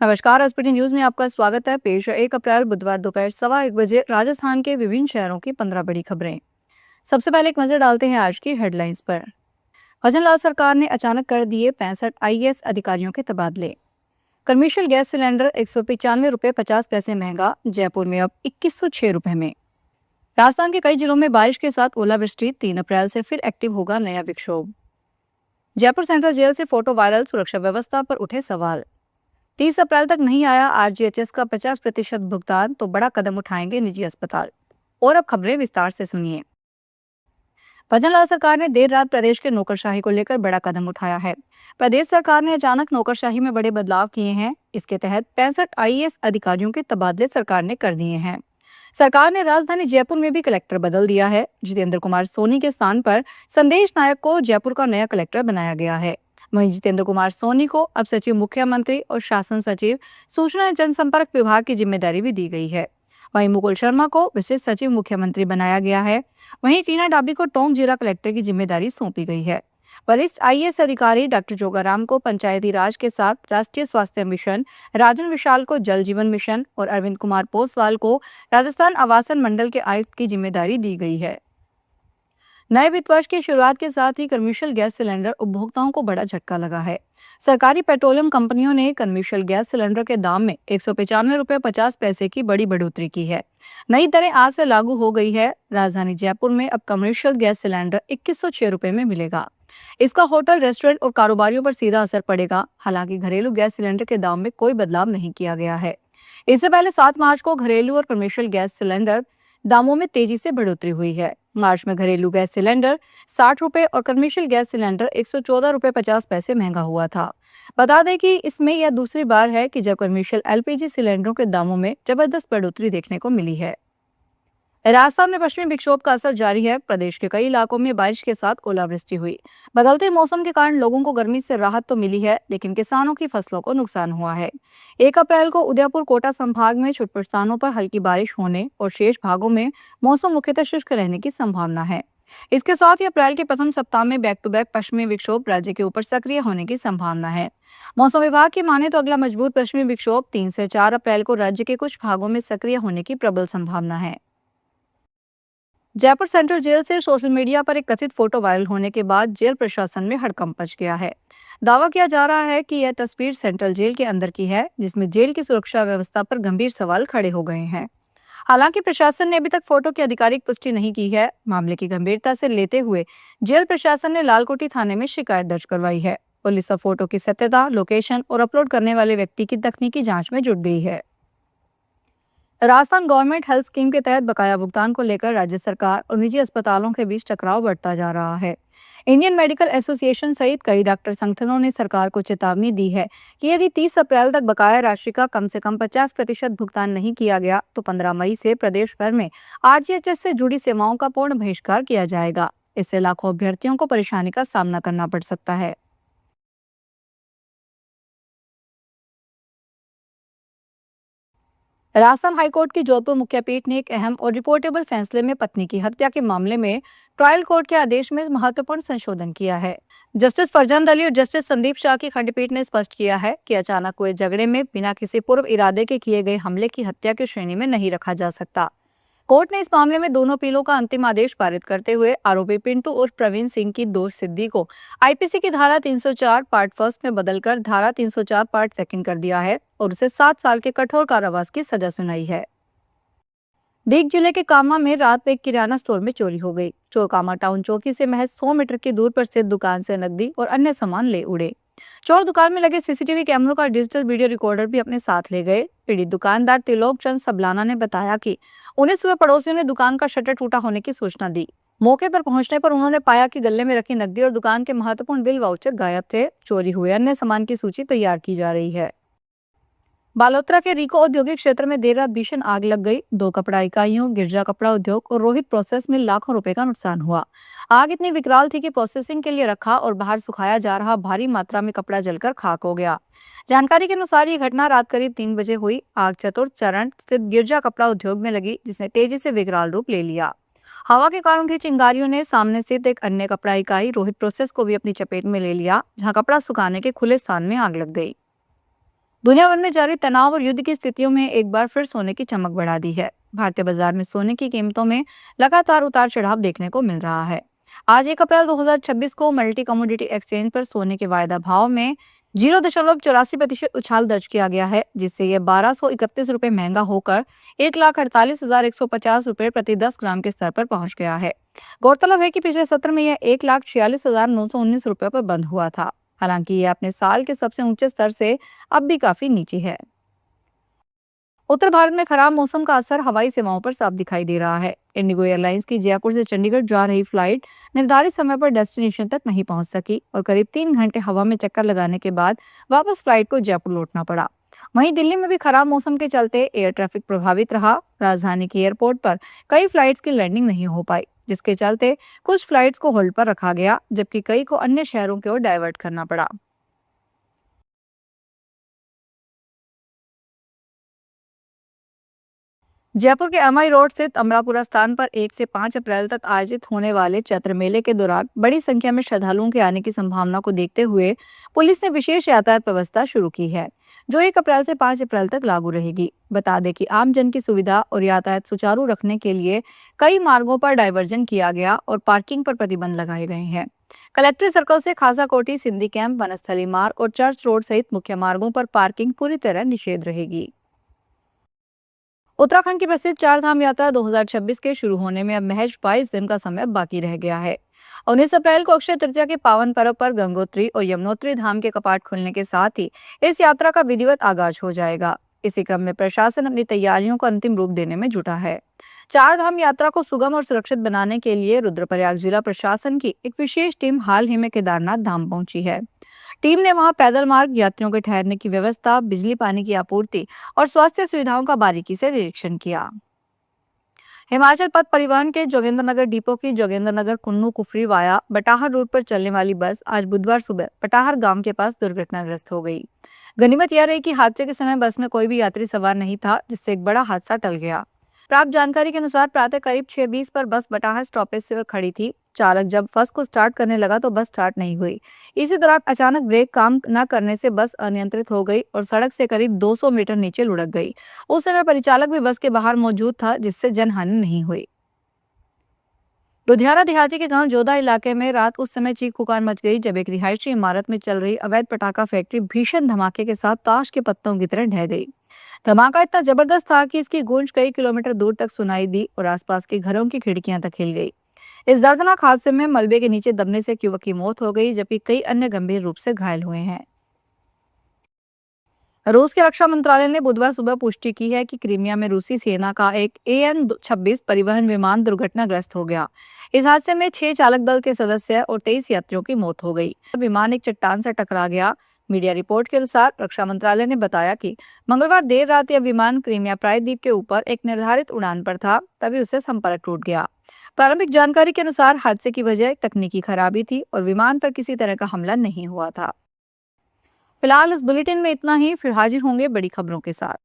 नमस्कार। SPT news में आपका स्वागत है। पेश है 1 अप्रैल बुधवार दोपहर 1:15 बजे राजस्थान के विभिन्न शहरों की 15 बड़ी खबरें। सबसे पहले एक नजर डालते हैं आज की हेडलाइंस पर। भजन लाल सरकार ने अचानक कर दिए 65 आईएएस अधिकारियों के तबादले। कमर्शियल गैस सिलेंडर 195 रुपये 50 पैसे महंगा, जयपुर में अब 2106 रुपये में। राजस्थान के कई जिलों में बारिश के साथ ओलावृष्टि, 3 अप्रैल से फिर एक्टिव होगा नया विक्षोभ। जयपुर सेंट्रल जेल से फोटो वायरल, सुरक्षा व्यवस्था पर उठे सवाल। 30 अप्रैल तक नहीं आया आरजीएचएस का 50% भुगतान तो बड़ा कदम उठाएंगे निजी अस्पताल। और अब खबरें विस्तार से सुनिए। भजन लाल सरकार ने देर रात प्रदेश के नौकरशाही को लेकर बड़ा कदम उठाया है। प्रदेश सरकार ने अचानक नौकरशाही में बड़े बदलाव किए हैं। इसके तहत 65 आईएएस अधिकारियों के तबादले सरकार ने कर दिए हैं। सरकार ने राजधानी जयपुर में भी कलेक्टर बदल दिया है। जितेंद्र कुमार सोनी के स्थान पर संदेश नायक को जयपुर का नया कलेक्टर बनाया गया है। वहीं जितेंद्र कुमार सोनी को अब सचिव मुख्यमंत्री और शासन सचिव सूचना एवं जनसंपर्क विभाग की जिम्मेदारी भी दी गई है। वहीं मुकुल शर्मा को विशेष सचिव मुख्यमंत्री बनाया गया है। वहीं टीना डाबी को टोंक जिला कलेक्टर की जिम्मेदारी सौंपी गई है। वरिष्ठ आईएएस अधिकारी डॉक्टर जोगाराम को पंचायती राज के साथ राष्ट्रीय स्वास्थ्य मिशन, राजन विशाल को जल जीवन मिशन और अरविंद कुमार पोसवाल को राजस्थान आवासन मंडल के आयुक्त की जिम्मेदारी दी गई है। नए वित्त वर्ष की शुरुआत के साथ ही कमर्शियल गैस सिलेंडर उपभोक्ताओं को बड़ा झटका लगा है। सरकारी पेट्रोलियम कंपनियों ने कमर्शियल गैस सिलेंडर के दाम में 195 रुपये 50 पैसे की बड़ी बढ़ोतरी की है। नई दरें आज से लागू हो गई है। राजधानी जयपुर में अब कमर्शियल गैस सिलेंडर 2106 रुपये में मिलेगा। इसका होटल, रेस्टोरेंट और कारोबारियों पर सीधा असर पड़ेगा। हालांकि घरेलू गैस सिलेंडर के दाम में कोई बदलाव नहीं किया गया है। इससे पहले 7 मार्च को घरेलू और कमर्शियल गैस सिलेंडर दामों में तेजी से बढ़ोतरी हुई है। मार्च में घरेलू गैस सिलेंडर 60 रुपए और कमर्शियल गैस सिलेंडर 114 रुपये 50 पैसे महंगा हुआ था। बता दें कि इसमें यह दूसरी बार है कि जब कमर्शियल एलपीजी सिलेंडरों के दामों में जबरदस्त बढ़ोतरी देखने को मिली है। राजस्थान में पश्चिमी विक्षोभ का असर जारी है। प्रदेश के कई इलाकों में बारिश के साथ ओलावृष्टि हुई। बदलते मौसम के कारण लोगों को गर्मी से राहत तो मिली है, लेकिन किसानों की फसलों को नुकसान हुआ है। 1 अप्रैल को उदयपुर, कोटा संभाग में छुटपुट स्थानों पर हल्की बारिश होने और शेष भागों में मौसम मुख्यतः शुष्क रहने की संभावना है। इसके साथ ही अप्रैल के प्रथम सप्ताह में बैक टू बैक पश्चिमी विक्षोभ राज्य के ऊपर सक्रिय होने की संभावना है। मौसम विभाग की माने तो अगला मजबूत पश्चिमी विक्षोभ 3 से 4 अप्रैल को राज्य के कुछ भागों में सक्रिय होने की प्रबल संभावना है। जयपुर सेंट्रल जेल से सोशल मीडिया पर एक कथित फोटो वायरल होने के बाद जेल प्रशासन में हड़कंप मच गया है। दावा किया जा रहा है कि यह तस्वीर सेंट्रल जेल के अंदर की है, जिसमें जेल की सुरक्षा व्यवस्था पर गंभीर सवाल खड़े हो गए हैं। हालांकि प्रशासन ने अभी तक फोटो की आधिकारिक पुष्टि नहीं की है। मामले की गंभीरता से लेते हुए जेल प्रशासन ने लालकोटी थाने में शिकायत दर्ज करवाई है। पुलिस अब फोटो की सत्यता, लोकेशन और अपलोड करने वाले व्यक्ति की तकनीकी जांच में जुट गई है। राजस्थान गवर्नमेंट हेल्थ स्कीम के तहत बकाया भुगतान को लेकर राज्य सरकार और निजी अस्पतालों के बीच टकराव बढ़ता जा रहा है। इंडियन मेडिकल एसोसिएशन सहित कई डॉक्टर संगठनों ने सरकार को चेतावनी दी है कि यदि 30 अप्रैल तक बकाया राशि का कम से कम 50% भुगतान नहीं किया गया तो 15 मई से प्रदेश भर में आरजीएचएस से जुड़ी सेवाओं का पूर्ण बहिष्कार किया जाएगा। इससे लाखों अभ्यर्थियों को परेशानी का सामना करना पड़ सकता है। राजस्थान हाईकोर्ट की जोधपुर मुख्यपीठ ने एक अहम और रिपोर्टेबल फैसले में पत्नी की हत्या के मामले में ट्रायल कोर्ट के आदेश में महत्वपूर्ण संशोधन किया है। जस्टिस फरजान अली और जस्टिस संदीप शाह की खंडपीठ ने स्पष्ट किया है कि अचानक हुए झगड़े में बिना किसी पूर्व इरादे के किए गए हमले की हत्या की श्रेणी में नहीं रखा जा सकता। कोर्ट ने इस मामले में दोनों अपीलों का अंतिम आदेश पारित करते हुए आरोपी पिंटू उर्फ प्रवीण सिंह की दोष सिद्धि को आईपीसी की धारा 304 पार्ट फर्स्ट में बदलकर धारा 304 पार्ट सेकंड कर दिया है और उसे 7 साल के कठोर कारावास की सजा सुनाई है। दीग जिले के कामा में रात में एक किराना स्टोर में चोरी हो गई। चोर कामा टाउन चौकी से महज 100 मीटर की दूर पर स्थित दुकान से नकदी और अन्य सामान ले उड़े। चोर दुकान में लगे सीसीटीवी कैमरों का डिजिटल वीडियो रिकॉर्डर भी अपने साथ ले गए। पीड़ित दुकानदार त्रिलोक चंद सबलाना ने बताया कि उन्हें सुबह पड़ोसियों ने दुकान का शटर टूटा होने की सूचना दी। मौके पर पहुंचने पर उन्होंने पाया कि गले में रखी नकदी और दुकान के महत्वपूर्ण बिल वाउचर गायब थे। चोरी हुए अन्य सामान की सूची तैयार की जा रही है। बालोतरा के रिको औद्योगिक क्षेत्र में देर रात भीषण आग लग गई। 2 कपड़ा इकाइयों, गिरजा कपड़ा उद्योग और रोहित प्रोसेस में लाखों रुपए का नुकसान हुआ। आग इतनी विकराल थी कि प्रोसेसिंग के लिए रखा और बाहर सुखाया जा रहा भारी मात्रा में कपड़ा जलकर खाक हो गया। जानकारी के अनुसार ये घटना रात करीब 3 बजे हुई। आग चतुर्थ चरण स्थित गिरजा कपड़ा उद्योग में लगी, जिसने तेजी से विकराल रूप ले लिया। हवा के कारण उठी चिंगारियों ने सामने स्थित एक अन्य कपड़ा इकाई रोहित प्रोसेस को भी अपनी चपेट में ले लिया, जहां कपड़ा सुखाने के खुले स्थान में आग लग गई। दुनिया भर में जारी तनाव और युद्ध की स्थितियों में एक बार फिर सोने की चमक बढ़ा दी है। भारतीय बाजार में सोने की कीमतों में लगातार उतार चढ़ाव देखने को मिल रहा है। आज 1 अप्रैल 2026 को मल्टी कमोडिटी एक्सचेंज पर सोने के वायदा भाव में 0.84% उछाल दर्ज किया गया है, जिससे यह 1231 रुपये महंगा होकर 1,48,150 रुपये प्रति 10 ग्राम के स्तर पर पहुंच गया है। गौरतलब है कि पिछले सत्र में यह 1,46,919 रुपये पर बंद हुआ था। हालांकि यह अपने साल के सबसे ऊंचे स्तर से अब भी काफी नीचे है। उत्तर भारत में खराब मौसम का असर हवाई सेवाओं पर साफ दिखाई दे रहा है। इंडिगो एयरलाइंस की जयपुर से चंडीगढ़ जा रही फ्लाइट निर्धारित समय पर डेस्टिनेशन तक नहीं पहुंच सकी और करीब 3 घंटे हवा में चक्कर लगाने के बाद वापस फ्लाइट को जयपुर लौटना पड़ा। वहीं दिल्ली में भी खराब मौसम के चलते एयर ट्रैफिक प्रभावित रहा। राजधानी के एयरपोर्ट पर कई फ्लाइट्स की लैंडिंग नहीं हो पाई, जिसके चलते कुछ फ्लाइट्स को होल्ड पर रखा गया, जबकि कई को अन्य शहरों की ओर डाइवर्ट करना पड़ा। जयपुर के एमआई रोड स्थित अमरापुरा स्थान पर 1 से 5 अप्रैल तक आयोजित होने वाले चैत्र मेले के दौरान बड़ी संख्या में श्रद्धालुओं के आने की संभावना को देखते हुए पुलिस ने विशेष यातायात व्यवस्था शुरू की है, जो 1 अप्रैल से 5 अप्रैल तक लागू रहेगी। बता दें कि आम जन की सुविधा और यातायात सुचारू रखने के लिए कई मार्गों पर डायवर्जन किया गया और पार्किंग पर प्रतिबंध लगाए गए हैं। कलेक्ट्रेट सर्कल से खासाकोटी, सिंधी कैंप, वनस्थली मार्ग और चर्च रोड सहित मुख्य मार्गों पर पार्किंग पूरी तरह निषेध रहेगी। उत्तराखंड की प्रसिद्ध चार धाम यात्रा 2026 के शुरू होने में अब महज 22 दिन का समय बाकी रह गया है। 19 अप्रैल को अक्षय तृतीया के पावन पर्व पर गंगोत्री और यमुनोत्री धाम के कपाट खुलने के साथ ही इस यात्रा का विधिवत आगाज हो जाएगा। इसी क्रम में प्रशासन अपनी तैयारियों को अंतिम रूप देने में जुटा है। चार धाम यात्रा को सुगम और सुरक्षित बनाने के लिए रुद्रप्रयाग जिला प्रशासन की एक विशेष टीम हाल ही में केदारनाथ धाम पहुंची है। टीम ने वहां पैदल मार्ग, यात्रियों के ठहरने की व्यवस्था, बिजली पानी की आपूर्ति और स्वास्थ्य सुविधाओं का बारीकी से निरीक्षण किया। हिमाचल पथ परिवहन के जोगिंद्रनगर डिपो की जोगिंद्रनगर कुन्नू कुफरी वाया बटाहर रूट पर चलने वाली बस आज बुधवार सुबह बटाहर गांव के पास दुर्घटनाग्रस्त हो गई। गनीमत यह रही कि हादसे के समय बस में कोई भी यात्री सवार नहीं था, जिससे एक बड़ा हादसा टल गया। प्राप्त जानकारी के अनुसार प्रातः करीब 6:20 पर बस बटाहर स्टॉपेज से खड़ी थी। चालक जब बस को स्टार्ट करने लगा तो बस स्टार्ट नहीं हुई। इसी दौरान अचानक ब्रेक काम न करने से बस अनियंत्रित हो गई और सड़क से करीब 200 मीटर नीचे लुढ़क गई। उस समय परिचालक भी बस के बाहर मौजूद था, जिससे जनहानि नहीं हुई। लुधियाना देहाती के गांव जोधा इलाके में रात उस समय चीख पुकार मच गई जब एक रिहायशी इमारत में चल रही अवैध पटाखा फैक्ट्री भीषण धमाके के साथ ताश के पत्तों की तरह ढह गई। धमाका इतना जबरदस्त था कि इसकी गूंज कई किलोमीटर दूर तक सुनाई दी और आसपास के घरों की खिड़कियां तक हिल गई। इस दर्दनाक हादसे में मलबे के नीचे दबने से एक युवक की मौत हो गई, जबकि कई अन्य गंभीर रूप से घायल हुए हैं। रूस के रक्षा मंत्रालय ने बुधवार सुबह पुष्टि की है कि क्रीमिया में रूसी सेना का एक AN-26 परिवहन विमान दुर्घटनाग्रस्त हो गया। इस हादसे में 6 चालक दल के सदस्य और 23 यात्रियों की मौत हो गई। विमान एक चट्टान से टकरा गया। मीडिया रिपोर्ट के अनुसार रक्षा मंत्रालय ने बताया कि मंगलवार देर रात यह विमान क्रीमिया प्रायद्वीप के ऊपर एक निर्धारित उड़ान पर था, तभी उससे संपर्क टूट गया। प्रारंभिक जानकारी के अनुसार हादसे की वजह एक तकनीकी खराबी थी और विमान पर किसी तरह का हमला नहीं हुआ था। फिलहाल इस बुलेटिन में इतना ही। फिर हाजिर होंगे बड़ी खबरों के साथ।